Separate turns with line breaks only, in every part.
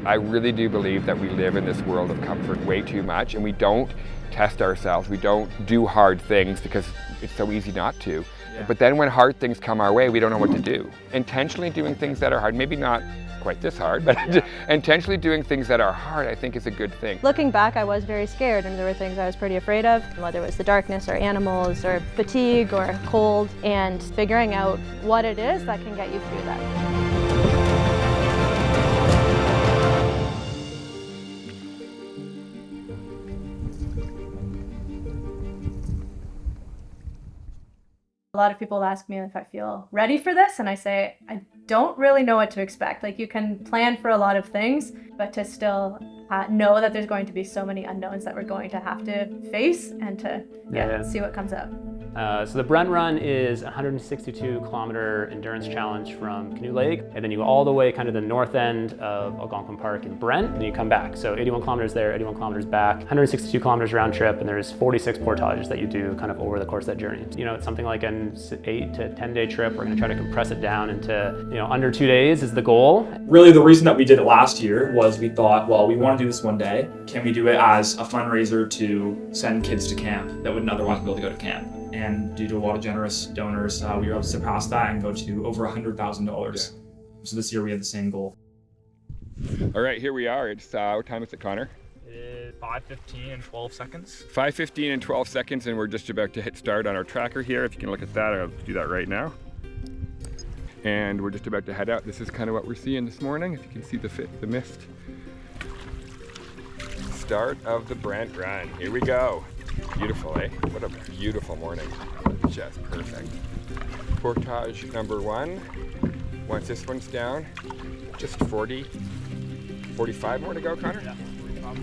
I really do believe that we live in this world of comfort way too much, and we don't test ourselves. We don't do hard things because it's so easy not to. Yeah. But then when hard things come our way, we don't know what to do. Intentionally doing things that are hard, maybe not quite this hard, but intentionally doing things that are hard, I think is a good thing.
Looking back, I was very scared, and there were things I was pretty afraid of, whether it was the darkness or animals or fatigue or cold, and figuring out what it is that can get you through that. A lot of people ask me if I feel ready for this, and I say I don't really know what to expect. Like, you can plan for a lot of things, but to still know that there's going to be so many unknowns that we're going to have to face and to see what comes out.
So the Brent Run is a 162-kilometer endurance challenge from Canoe Lake, and then you go all the way kind of the north end of Algonquin Park in Brent, and you come back. So 81 kilometers there, 81 kilometers back, 162 kilometers round trip, and there's 46 portages that you do kind of over the course of that journey. You know, it's something like an 8 to 10 day trip. We're going to try to compress it down into, you know, under 2 days is the goal.
Really, the reason that we did it last year was we thought, well, we want to do this one day. Can we do it as a fundraiser to send kids to camp that wouldn't otherwise be able to go to camp? And due to a lot of generous donors, we were able to surpass that and go to over $100,000. Yeah. So this year we had the same goal.
All right, here we are. It's what time is it, Connor?
It is 5:15 and 12 seconds.
5:15 and 12 seconds, and we're just about to hit start on our tracker here. If you can look at that, I'll do that right now. And we're just about to head out. This is kind of what we're seeing this morning. If you can see the mist. Start of the Brent Run. Here we go. Beautiful, eh? What a beautiful morning. Just perfect. Portage number 1. Once this one's down, just 45 more to go, Connor?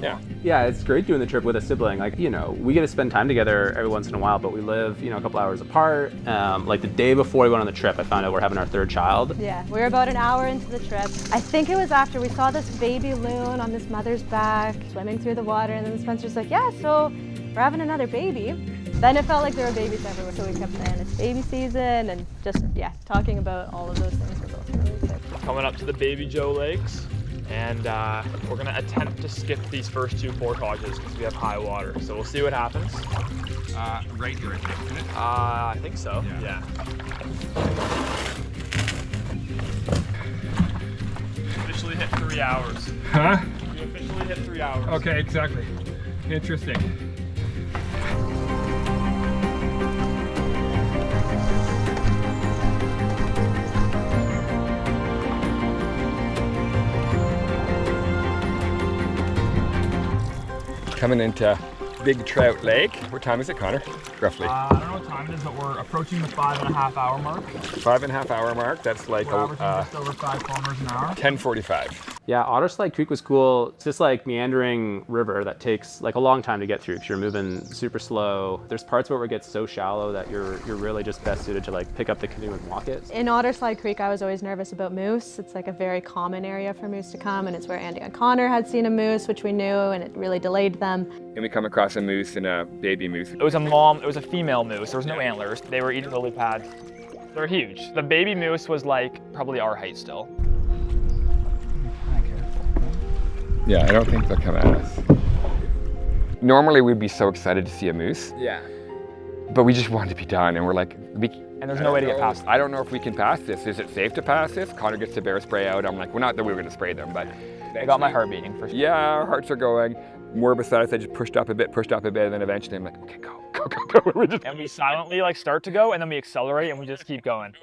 Yeah.
Yeah, it's great doing the trip with a sibling. Like, you know, we get to spend time together every once in a while, but we live, you know, a couple hours apart. Like the day before we went on the trip, I found out we're having our 3rd child.
Yeah, we were about an hour into the trip. I think it was after we saw this baby loon on this mother's back, swimming through the water, and then Spencer's like, yeah, so we're having another baby. Then it felt like there were babies everywhere, so we kept saying it's baby season, and just, talking about all of those things were both really exciting.
Coming up to the Baby Joe Lakes, and we're gonna attempt to skip these first 2 portages because we have high water. So we'll see what happens.
Right here, I think, isn't it?
I think so, yeah. Officially hit 3 hours.
Huh?
We officially hit 3 hours.
Okay, exactly. Interesting. Coming into Big Trout Lake. What time is it, Connor? Roughly.
I don't know what time it is, but we're approaching the 5.5 hour mark.
5.5 hour mark. That's like
we're averaging just over 5 kilometers an hour.
10:45.
Yeah, Otter Slide Creek was cool. It's this like meandering river that takes like a long time to get through because you're moving super slow. There's parts where it gets so shallow that you're really just best suited to like pick up the canoe and walk it.
In Otter Slide Creek, I was always nervous about moose. It's like a very common area for moose to come, and it's where Andy and Connor had seen a moose, which we knew, and it really delayed them.
And we come across a moose and a baby moose.
It was a female moose. There was no antlers. They were eating lily pads. They're huge. The baby moose was like probably our height still.
Yeah, I don't think they'll come at us. Normally we'd be so excited to see a moose.
Yeah.
But we just wanted to be done, and we're like,
and there's no way to get past them.
I don't know if we can pass this. Is it safe to pass this? Connor gets the bear spray out. I'm like, well, not that we were gonna spray them, but.
I got my heart beating for sure.
Yeah, our hearts are going. More besides, I just pushed up a bit, and then eventually I'm like, okay, go.
And we silently like start to go, and then we accelerate, and we just keep going.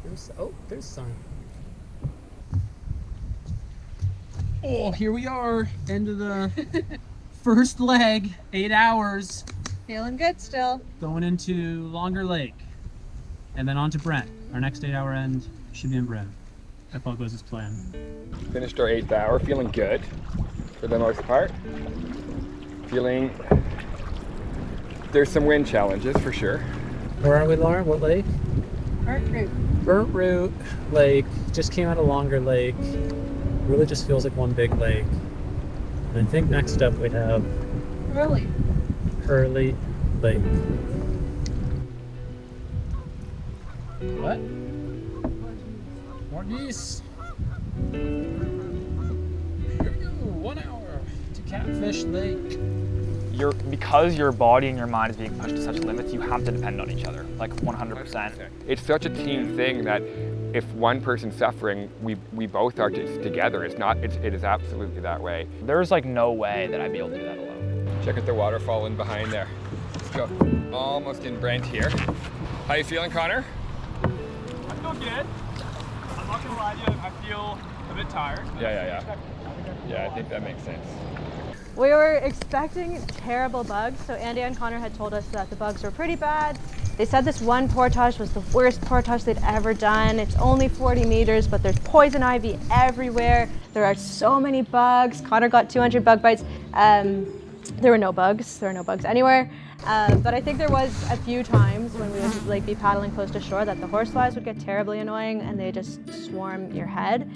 There's sun. Oh, here we are, end of the first leg, 8 hours.
Feeling good still.
Going into Longer Lake, and then on to Brent. Our next 8 hour end should be in Brent, if all goes as planned.
Finished our 8th hour, feeling good for the most part. Feeling, there's some wind challenges for sure.
Where are we, Laura? What lake? Burnt Root Lake. Just came out of Longer Lake. Really just feels like one big lake. And I think next up we have Hurley Lake. What? More geese. 1 hour to Catfish Lake.
Because your body and your mind is being pushed to such limits, you have to depend on each other, like 100%.
It's such a team thing that if one person's suffering, we both are together. It is absolutely that way.
There's like no way that I'd be able to do that alone.
Check out the waterfall in behind there. Let's go. Almost in Brent here. How you feeling, Connor?
I feel good. I'm not gonna lie to you, I feel a bit tired.
Yeah. Yeah, I think that makes sense.
We were expecting terrible bugs, so Andy and Connor had told us that the bugs were pretty bad. They said this one portage was the worst portage they'd ever done. It's only 40 meters, but there's poison ivy everywhere. There are so many bugs. Connor got 200 bug bites. There were no bugs. There were no bugs anywhere. But I think there was a few times when we would like be paddling close to shore that the horseflies would get terribly annoying and they just swarm your head.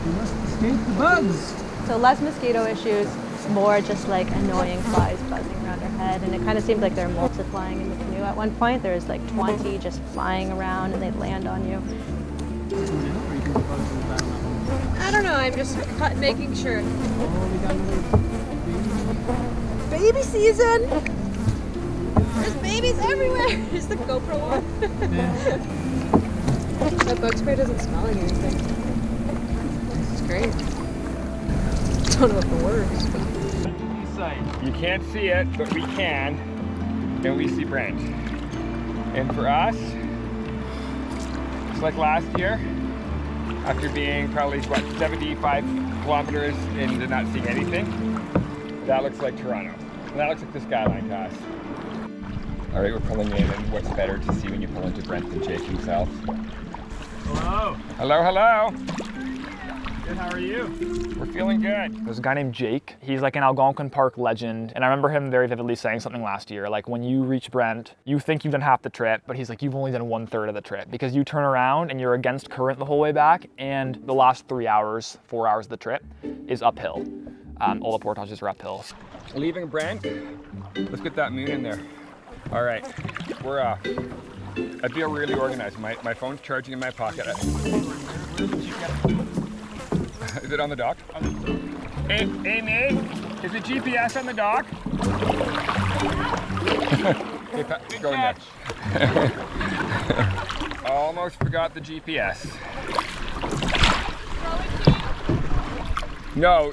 You must escape the bugs.
So less mosquito issues, more just like annoying flies buzzing around your head. And it kind of seemed like they were multiplying in the canoe at one point. There was like 20 just flying around and they'd land on you. I don't know, I'm just making sure. Baby season! There's babies everywhere! Is the GoPro on? That bug spray doesn't smell like anything. This is great. I don't know if it works.
You can't see it, but we can, and we see Brent. And for us, just like last year, after being probably, 75 kilometers into not seeing anything, that looks like Toronto. And that looks like the skyline to us. All right, we're pulling in, and what's better to see when you pull into Brent than Jake himself?
Hello.
Hello.
Good, how are you?
We're feeling good.
There's a guy named Jake. He's like an Algonquin Park legend. And I remember him very vividly saying something last year. Like when you reach Brent, you think you've done half the trip, but he's like, you've only done 1/3 of the trip because you turn around and you're against current the whole way back. And the last 3 hours, 4 hours of the trip is uphill. All the portages are uphill.
Leaving Brent, let's get that moon in there. All right, we're off. I feel really organized. My phone's charging in my pocket. Is it on the dock? Hey Nate, is the GPS on the dock? Hey, go in there. Almost forgot the GPS. No.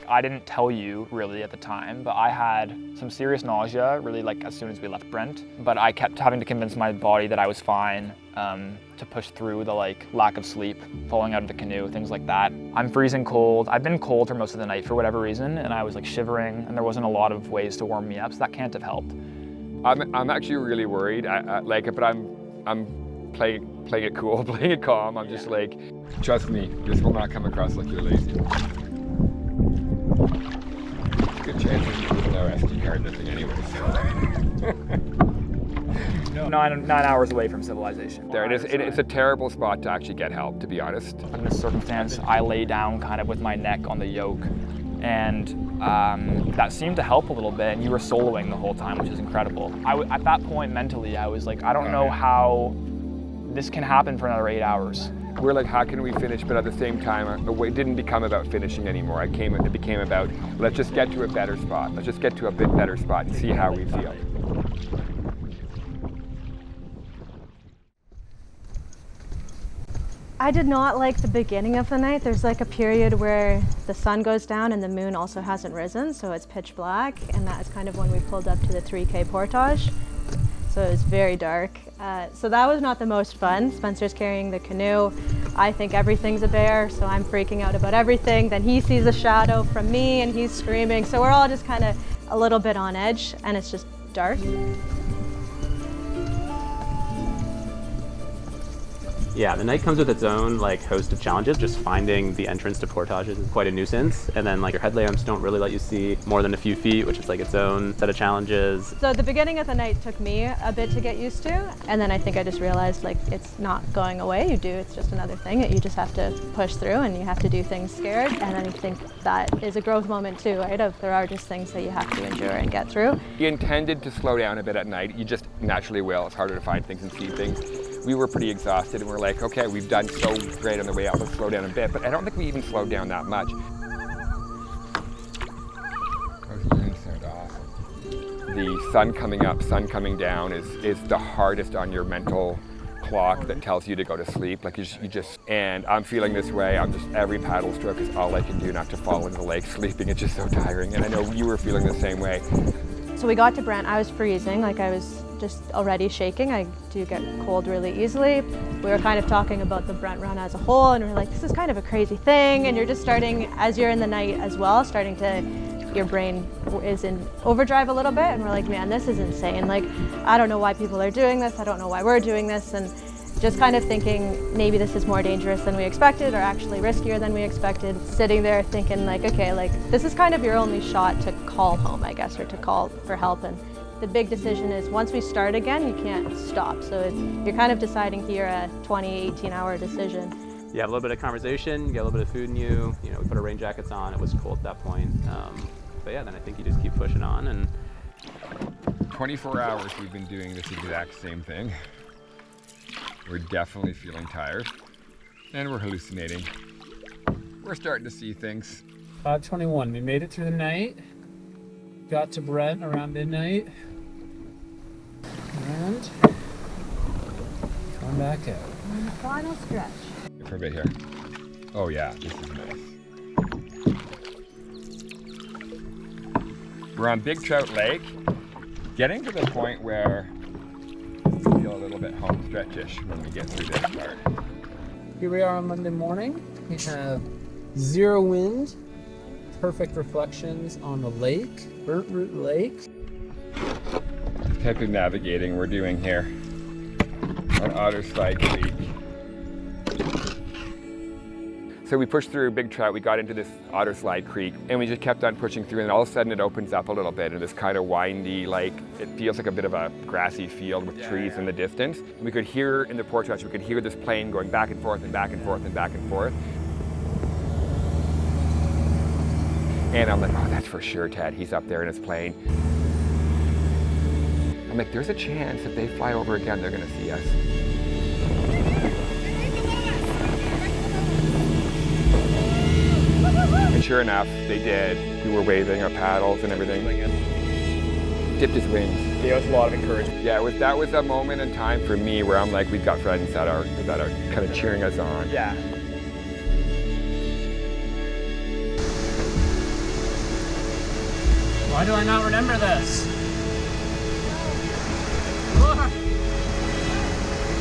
I didn't tell you really at the time, but I had some serious nausea really like as soon as we left Brent. But I kept having to convince my body that I was fine to push through the like lack of sleep, falling out of the canoe, things like that. I'm freezing cold. I've been cold for most of the night for whatever reason, and I was like shivering, and there wasn't a lot of ways to warm me up, so that can't have helped.
I'm actually really worried. But I'm playing it cool, playing it calm. I'm just like, trust me, this will not come across like you're lazy. Good chance of using our SD card this thing anyways.
No. 9 hours away from civilization.
There it is. It's a terrible spot to actually get help, to be honest.
In this circumstance, I lay down kind of with my neck on the yoke, and that seemed to help a little bit, and you were soloing the whole time, which is incredible. At that point, mentally, I was like, I don't know how this can happen for another 8 hours.
We're like, how can we finish? But at the same time, it didn't become about finishing anymore. It became about, let's just get to a better spot. Let's just get to a bit better spot and see how we feel.
I did not like the beginning of the night. There's like a period where the sun goes down and the moon also hasn't risen, so it's pitch black, and that is kind of when we pulled up to the 3K portage. So it was very dark. So that was not the most fun. Spencer's carrying the canoe. I think everything's a bear, so I'm freaking out about everything. Then he sees a shadow from me and he's screaming. So we're all just kind of a little bit on edge, and it's just dark.
Yeah, the night comes with its own like host of challenges. Just finding the entrance to portages is quite a nuisance. And then like your headlamps don't really let you see more than a few feet, which is like its own set of challenges.
So the beginning of the night took me a bit to get used to. And then I think I just realized like it's not going away. It's just another thing that you just have to push through, and you have to do things scared. And then I think that is a growth moment too, right? There are just things that you have to endure and get through.
You intended to slow down a bit at night. You just naturally will. It's harder to find things and see things. we were pretty exhausted and we're like, okay, we've done so great on the way out, let's slow down a bit. But I don't think we even slowed down that much. Those winds sound awesome. The sun coming up, sun coming down is the hardest on your mental clock that tells you to go to sleep. Like you just, and I'm feeling this way. I'm just, every paddle stroke is all I can do not to fall into the lake sleeping. It's just so tiring. And I know you were feeling the same way.
So we got to Brent, I was freezing, like I was just already shaking. I do get cold really easily. We were kind of talking about the Brent Run as a whole, and we're like, this is kind of a crazy thing. And you're just starting, as you're in the night as well, starting to, your brain is in overdrive a little bit, and we're like, man, this is insane. Like, I don't know why people are doing this. I don't know why we're doing this. And just kind of thinking maybe this is more dangerous than we expected, or actually riskier than we expected. Sitting there thinking like, okay, like this is kind of your only shot to call home, I guess, or to call for help. And the big decision is once we start again, you can't stop. So you're kind of deciding here a 20, 18-hour decision.
You have a little bit of conversation, you get a little bit of food in you. You know, we put our rain jackets on. It was cold at that point. But yeah, then I think you just keep pushing on. And
24 hours we've been doing this exact same thing. We're definitely feeling tired, and we're hallucinating. We're starting to see things.
5:21, we made it through the night. Got to Brent around midnight. And come back out.
And the final stretch.
For a bit here. Oh yeah, this is nice. We're on Big Trout Lake, getting to the point where we feel a little bit home stretch-ish when we get through this part.
Here we are on Monday morning. We have 0 wind, perfect reflections on the lake, Brent Lake.
The type of navigating we're doing here on Otter Slide Creek. So we pushed through Big Trout, we got into this Otter Slide Creek, and we just kept on pushing through, and all of a sudden it opens up a little bit, and this kind of windy, like, it feels like a bit of a grassy field with trees in the distance. We could hear in the porch watch, we could hear this plane going back and forth and back and forth and back and forth. And I'm like, oh, that's for sure Ted, he's up there in his plane. I'm like, there's a chance if they fly over again, they're gonna see us. And sure enough, they did. We were waving our paddles and everything. Dipped his wings.
Gave us a lot of encouragement.
Yeah, that was a moment in time for me where I'm like, we've got friends that are kind of cheering us on.
Yeah.
Why do I not remember this?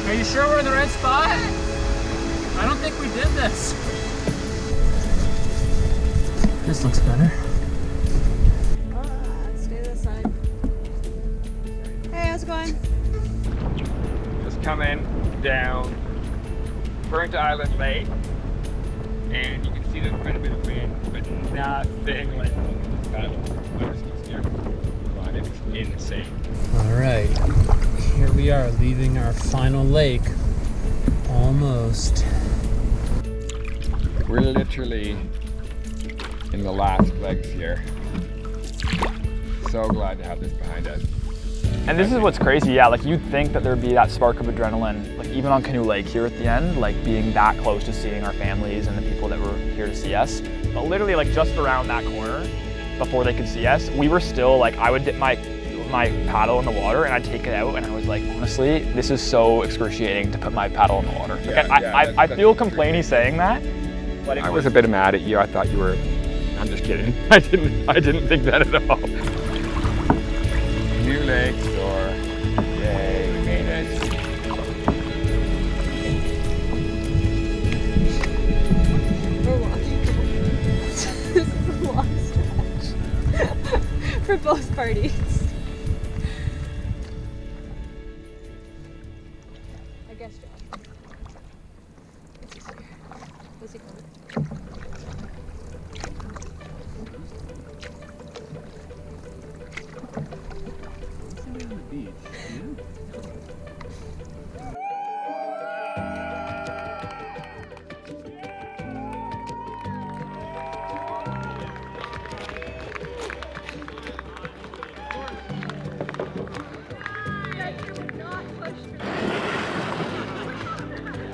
Are you sure we're in the right spot? I don't think we did this. This looks better.
Stay to the side. Hey, how's it going?
Just coming down Burnt Island Lake, and you can see there's quite a bit of wind, but nothing like it's insane.
All right, here we are leaving our final lake. Almost.
We're literally in the last legs here. So glad to have this behind us.
And this is what's crazy, yeah, like you'd think that there'd be that spark of adrenaline, like even on Canoe Lake here at the end, like being that close to seeing our families and the people that were here to see us. But literally like just around that corner, before they could see us, we were still like, I would dip my paddle in the water and I'd take it out and I was like, honestly, this is so excruciting to put my paddle in the water. Like, I feel complainy saying that. But
I was a bit mad at you. I thought you were, I'm just kidding. I didn't think that at all. New Lake store. Yay, we made it.
We're walking. This is a long stretch for both parties. I guess Josh. Is he coming?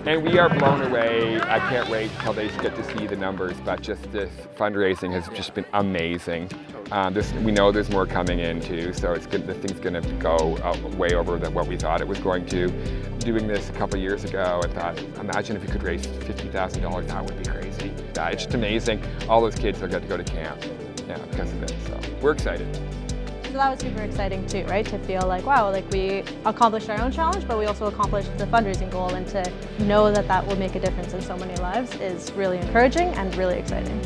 And we are blown away. I can't wait till they get to see the numbers, but just this fundraising has just been amazing. We know there's more coming in too, so it's good. This thing's going to go way over what we thought it was going to. Doing this a couple years ago, I thought, imagine if we could raise $50,000, that would be crazy. It's just amazing. All those kids are going to go to camp because of it, so we're excited.
So that was super exciting too, right? To feel like, wow, like we accomplished our own challenge, but we also accomplished the fundraising goal, and to know that that will make a difference in so many lives is really encouraging and really exciting.